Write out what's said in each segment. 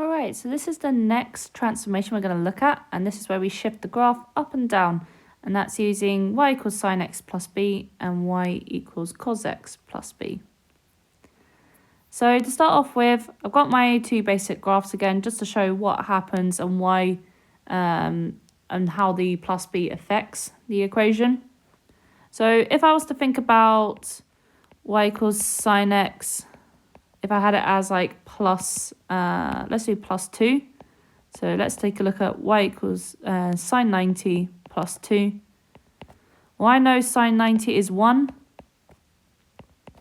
Alright, so this is the next transformation we're going to look at, and this is where we shift the graph up and down, and that's using y equals sine x plus b and y equals cos x plus b. So to start off with, I've got my two basic graphs again, just to show what happens and why and how the plus b affects the equation. So if I was to think about y equals sine x, if I had it as like plus, let's do plus 2. So let's take a look at y equals sine 90 plus 2. Well, I know sine 90 is 1.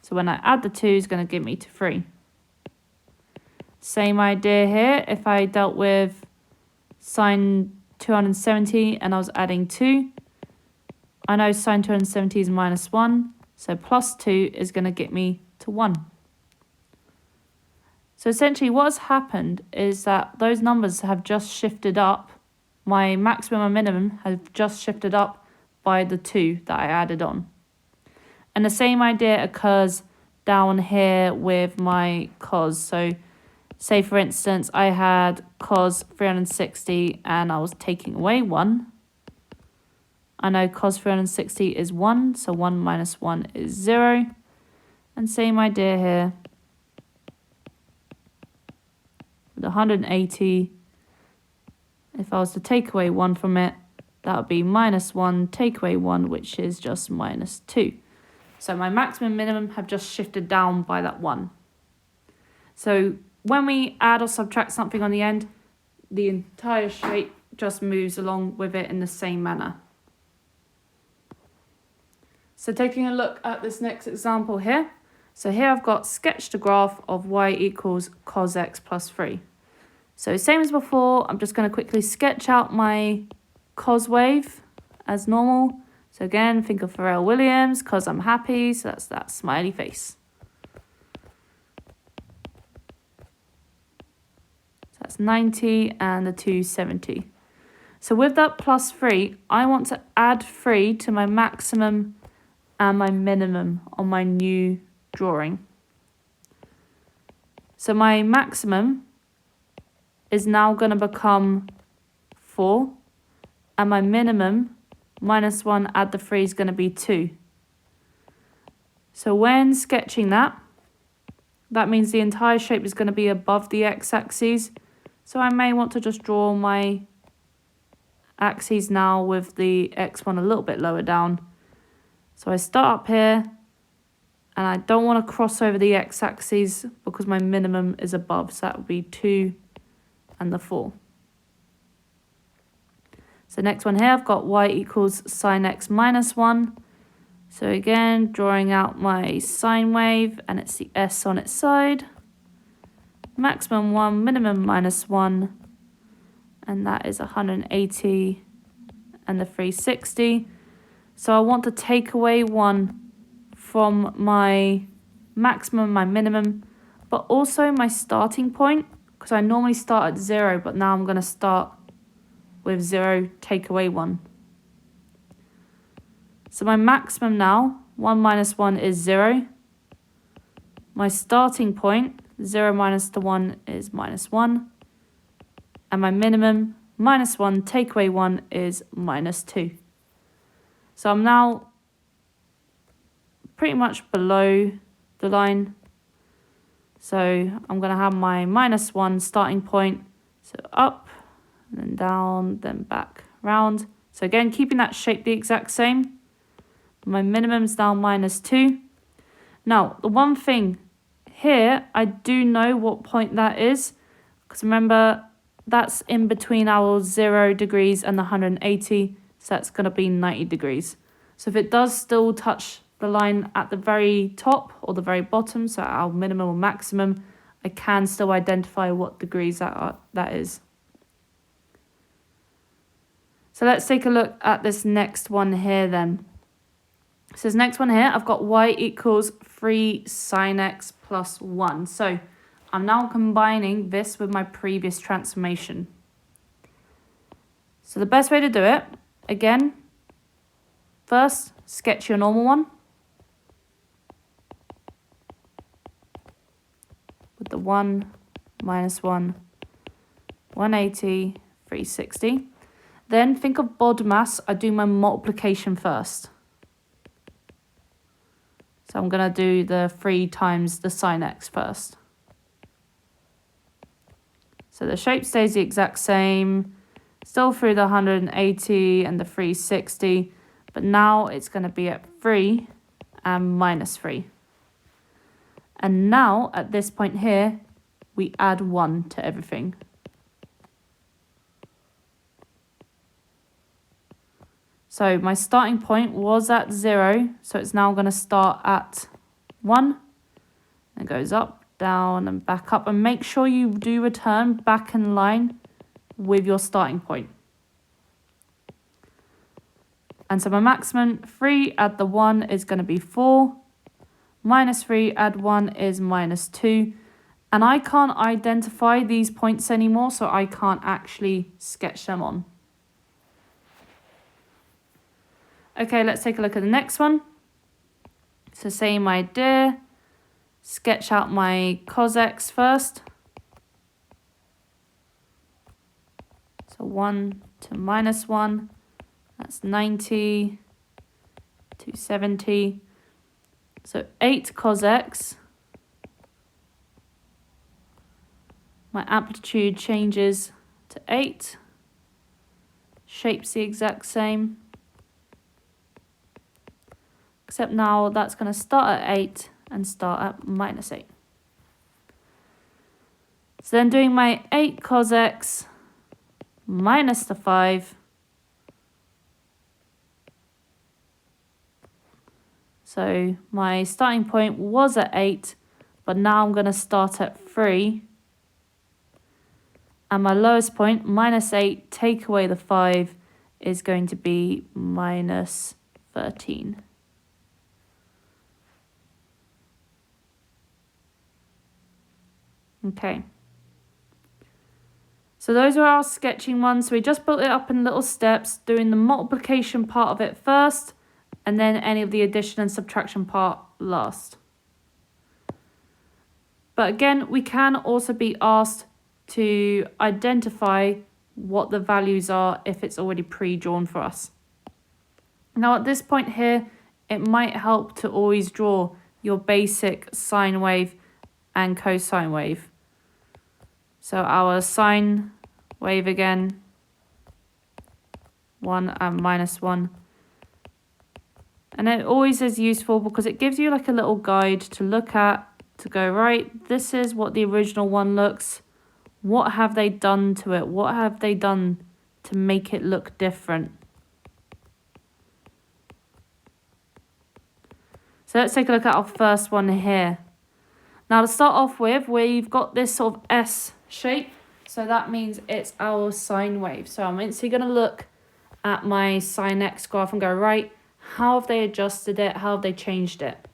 So when I add the 2, it's going to give me to 3. Same idea here. If I dealt with sine 270 and I was adding 2, I know sine 270 is minus 1. So plus 2 is going to get me to 1. So essentially what's happened is that those numbers have just shifted up. My maximum and minimum have just shifted up by the 2 that I added on. And the same idea occurs down here with my cos. So say for instance, I had cos 360 and I was taking away 1. I know cos 360 is 1, so 1 minus 1 is 0. And same idea here. The 180, if I was to take away 1 from it, that would be minus 1, take away 1, which is just minus 2. So my maximum and minimum have just shifted down by that 1. So when we add or subtract something on the end, the entire shape just moves along with it in the same manner. So taking a look at this next example here. So here I've got sketched a graph of y equals cos x plus 3. So same as before, I'm just going to quickly sketch out my cos wave as normal. So again, think of Pharrell Williams, cos I'm happy, so that's that smiley face. So that's 90 and the 270. So with that plus 3, I want to add 3 to my maximum and my minimum on my new drawing. So my maximum is now going to become 4, and my minimum minus 1 add the 3 is going to be 2. So when sketching that means the entire shape is going to be above the x-axis. So I may want to just draw my axes now with the x1 a little bit lower down. So I start up here, and I don't want to cross over the x-axis because my minimum is above, so that would be 2 and the 4. So next one here, I've got y equals sine x minus 1. So again, drawing out my sine wave, and it's the s on its side. Maximum 1, minimum minus 1, and that is 180 and the 360. So I want to take away 1 from my maximum, my minimum, but also my starting point, because I normally start at 0, but now I'm going to start with 0, take away 1. So my maximum now, 1 minus 1 is 0. My starting point, 0 minus the 1 is minus 1. And my minimum, minus 1, take away 1 is minus 2. So I'm now pretty much below the line. So I'm going to have my minus 1 starting point. So up, and then down, then back, round. So again, keeping that shape the exact same. My minimum is now minus 2. Now, the one thing here, I do know what point that is. Because remember, that's in between our 0 degrees and the 180. So that's going to be 90 degrees. So if it does still touch the line at the very top or the very bottom, so our minimum or maximum, I can still identify what degrees that is. So let's take a look at this next one here then. So this next one here, I've got y equals 3 sine x plus 1. So I'm now combining this with my previous transformation. So the best way to do it, again, first, sketch your normal one. With the 1, minus 1, 180, 360. Then think of BODMAS. I do my multiplication first. So I'm going to do the 3 times the sine x first. So the shape stays the exact same, still through the 180 and the 360, but now it's going to be at 3 and minus 3. And now, at this point here, we add 1 to everything. So my starting point was at 0, so it's now going to start at 1. And goes up, down, and back up. And make sure you do return back in line with your starting point. And so my maximum, 3 add the 1 is going to be 4. Minus 3 add 1 is minus 2. And I can't identify these points anymore, so I can't actually sketch them on. Okay, let's take a look at the next one. So same idea. Sketch out my cosx first. So 1 to minus 1. That's 90. 270. So 8 cosx. My amplitude changes to 8. Shape's the exact same. Except now that's going to start at 8 and start at minus 8. So then doing my 8 cosx minus the 5. So my starting point was at 8, but now I'm going to start at 3. And my lowest point, minus 8, take away the 5, is going to be minus 13. Okay. So those are our sketching ones. So we just built it up in little steps, doing the multiplication part of it first, and then any of the addition and subtraction part last. But again, we can also be asked to identify what the values are if it's already pre-drawn for us. Now at this point here, it might help to always draw your basic sine wave and cosine wave. So our sine wave again, 1 and minus 1. And it always is useful because it gives you like a little guide to look at, to go, right, this is what the original one looks. What have they done to it? What have they done to make it look different? So let's take a look at our first one here. Now to start off with, we've got this sort of S shape. So that means it's our sine wave. So I'm instantly going to look at my sine x graph and go, right, how have they adjusted it? How have they changed it?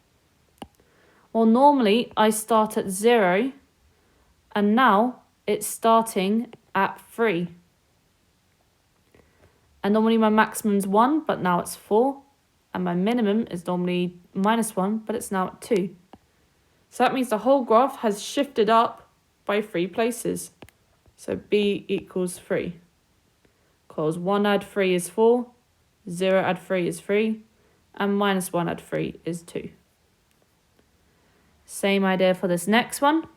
Well, normally I start at 0 and now it's starting at 3. And normally my maximum's 1, but now it's 4. And my minimum is normally minus 1, but it's now at 2. So that means the whole graph has shifted up by 3 places. So b equals 3. Because 1 add 3 is 4, 0 add 3 is 3, and minus 1 add 3 is 2. Same idea for this next one.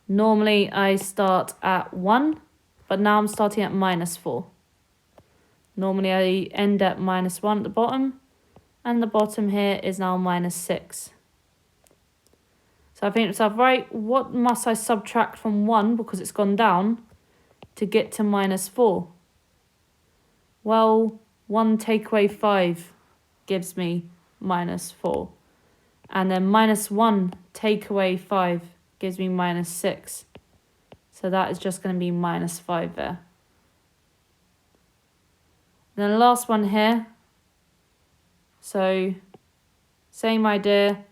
Normally I start at 1, but now I'm starting at minus 4. Normally I end at minus 1 at the bottom, and the bottom here is now minus 6. So I think to myself, right, what must I subtract from 1 because it's gone down to get to minus 4? Well, 1 take away 5 gives me minus 4. And then minus 1 take away 5 gives me minus 6. So that is just going to be minus 5 there. And then the last one here. So same idea.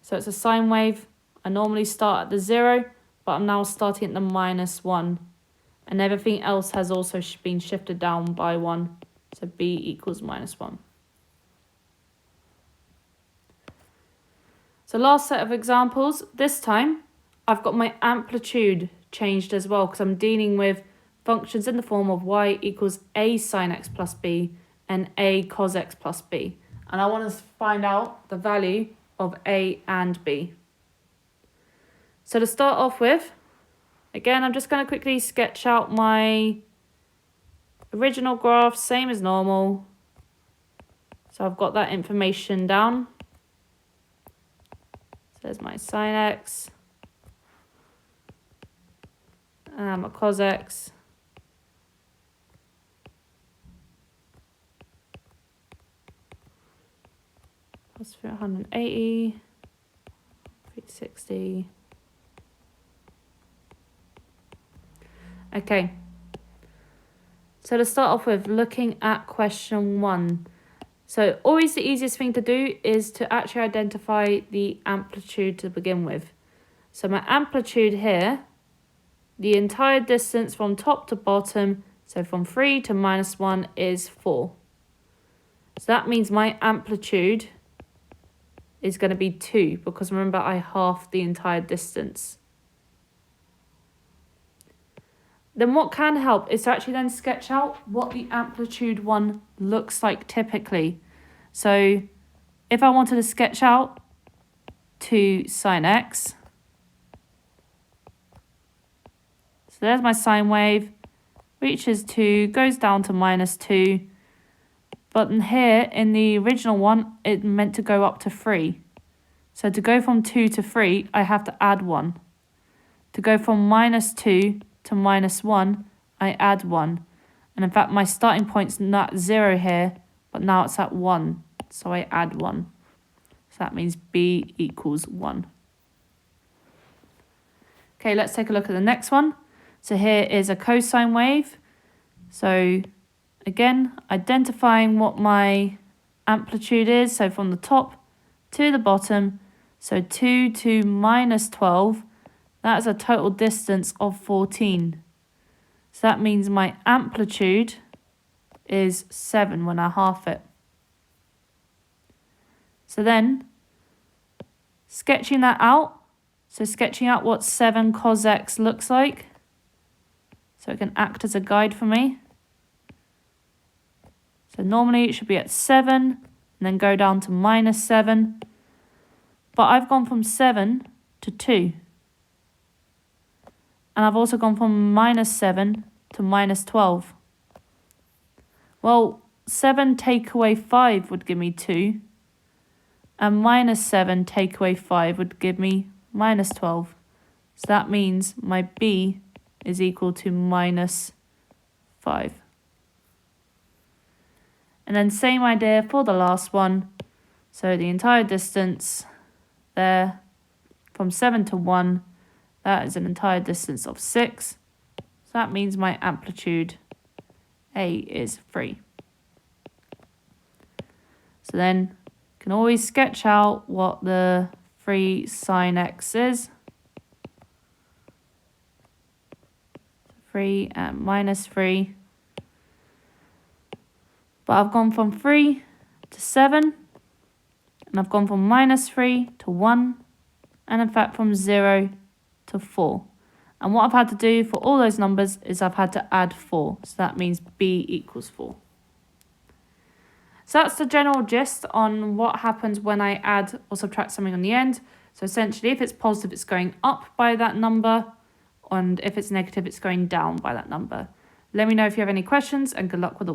So it's a sine wave. I normally start at the 0, but I'm now starting at the minus 1. And everything else has also been shifted down by 1. So b equals minus 1. So last set of examples. This time, I've got my amplitude changed as well because I'm dealing with functions in the form of y equals a sine x plus b and a cos x plus b. And I want to find out the value of a and b. So to start off with, again, I'm just going to quickly sketch out my original graph, same as normal. So I've got that information down. So there's my sine x, and my cos x, plus 380, 360. Okay. So to start off with, looking at question 1. So always the easiest thing to do is to actually identify the amplitude to begin with. So my amplitude here, the entire distance from top to bottom, so from 3 to -1 is 4. So that means my amplitude is going to be 2 because remember I halved the entire distance. Then what can help is to actually then sketch out what the amplitude one looks like typically. So if I wanted to sketch out 2 sine x, so there's my sine wave, reaches 2, goes down to -2, but in here in the original one it meant to go up to 3. So to go from 2 to 3 I have to add 1. To go from -2 to -1, I add 1. And in fact, my starting point's not 0 here, but now it's at 1. So I add 1. So that means b equals 1. Okay, let's take a look at the next one. So here is a cosine wave. So again, identifying what my amplitude is. So from the top to the bottom, so 2 to -12. That is a total distance of 14. So that means my amplitude is 7 when I half it. So then, sketching that out. So sketching out what 7 cos x looks like. So it can act as a guide for me. So normally it should be at 7 and then go down to -7. But I've gone from 7 to 2. And I've also gone from -7 to -12. Well, 7 take away 5 would give me 2. And -7 take away 5 would give me -12. So that means my b is equal to -5. And then same idea for the last one. So the entire distance there from 7 to 1. That is an entire distance of 6. So that means my amplitude A is 3. So then you can always sketch out what the 3 sine x is. 3 and -3. But I've gone from 3 to 7. And I've gone from -3 to 1. And in fact from 0 to 4. And what I've had to do for all those numbers is I've had to add 4. So that means b equals 4. So that's the general gist on what happens when I add or subtract something on the end. So essentially, if it's positive, it's going up by that number. And if it's negative, it's going down by that number. Let me know if you have any questions and good luck with all.